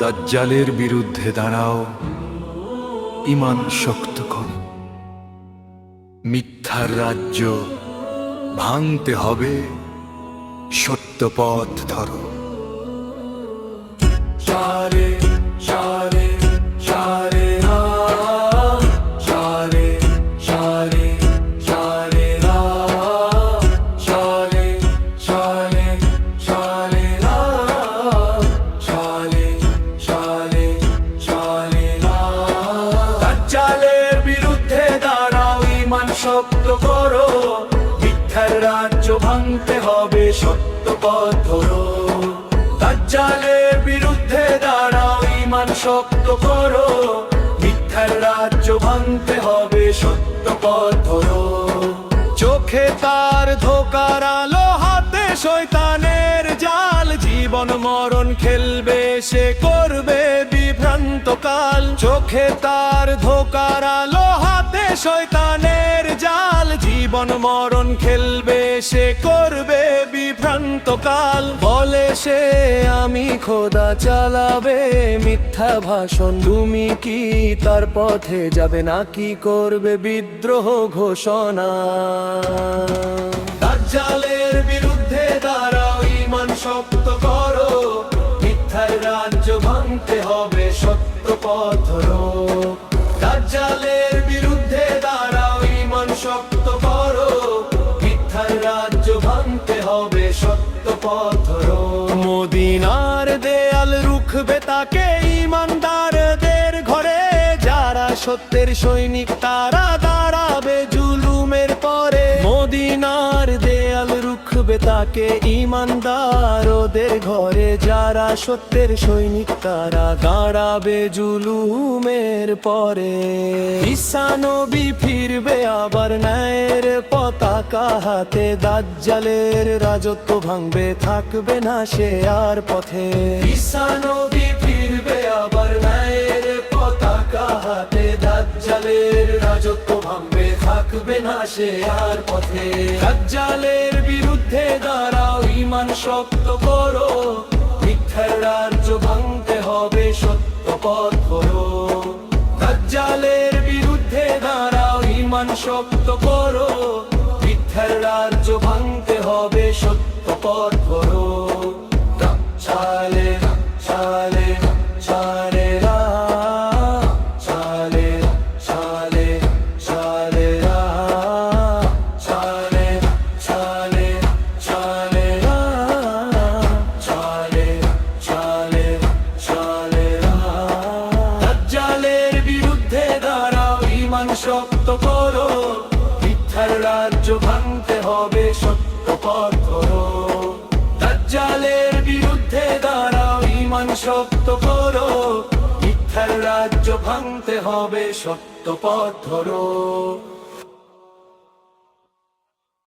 দাজ্জালের বিরুদ্ধে দাঁড়াও, ঈমান শক্ত করো। মিথ্যার রাজ্য ভাঙতে হবে, সত্য পথ ধরো। সারে সারে সারে রা, সারে সারে সারে রা, সারে সারে সারে রা, সারে সারে সারে রা। দাজ্জালের বিরুদ্ধে দাঁড়াও, ঈমান শক্ত করো। মিথ্যার রাজ্য ভাঙতে হবে, সত্য পথ ধরো। দাজ্জালের বিরুদ্ধে দাঁড়াও, ঈমান শক্ত করো। মিথ্যার রাজ্য ভাঙতে হবে, সত্য পথ ধরো। চোখে তার ধোঁকার আলো, হাতে শয়তানের জাল। জীবন মরণ খেলবে, সে করবে বিভ্রান্ত কাল। চোখে তার ধোঁকার আলো, হাতে শয়তানের জাল। জীবন মরণ খেলবে, সে করবে বিভ্রান্ত কাল। বলে সে আমি খোদা, চালাবে মিথ্যা ভাষণ। তুমি কি তার পথে যাবে, নাকি করবে বিদ্রোহ ঘোষণা? দাজ্জালের বিরুদ্ধে দাঁড়াও, ঈমান শক্ত করো। মিথ্যার রাজ্য ভাঙতে হবে, সত্য পথ ধরো। দাজ্জালের বিরুদ্ধে দাঁড়াও, ঈমান শক্ত করো। মিথ্যার রাজ্য ভাঙতে হবে, সত্য পথ ধরো। মদিনার দেয়াল রুখবে তাকে, ঈমানদারদের ঘরে। যারা সত্যের সৈনিক, তারা দাঁড়াবে জুলুমের পরে। মদিনার দেয়াল রুখবে তাকে, ঈমানদারদের ঘরে। যারা সত্যের সৈনিক, তারা দাঁড়াবে জুলুমের পরে। ঈসা নবী ফিরবে আবার ন্যায়ের পতাকা হাতে। দাজ্জালের রাজত্ব ভাঙবে, থাকবে না সে আর পথে। ঈসা নবী ফিরবে আবার ন্যায়ের পতাকা হাতে। দাজ্জালের রাজত্ব ভাঙবে, থাকবে না সে আর পথে। দাজ্জালের বিরুদ্ধে দাঁড়াও, ঈমান শক্ত করো। মিথ্যার রাজ্য ভাঙতে হবে, সত্য পথ ধরো। দাজ্জালের বিরুদ্ধে দাঁড়াও, ঈমান শক্ত করো। মিথ্যার রাজ্য ভাঙতে হবে, সত্য পথ ধরো। সালে সালে সালে রা, সালে সালে সালে রা, সালে সালে সালে রা, সালে সালে সালে রা। দাজ্জালের বিরুদ্ধে দাঁড়াও, ঈমান শক্ত করো। মিথ্যার রাজ্য ভাঙতে হবে, সত্য পথ ধরো। দাজ্জালের বিরুদ্ধে দাঁড়াও, ঈমান শক্ত করো। মিথ্যার রাজ্য ভাঙতে হবে, সত্য পথ ধরো।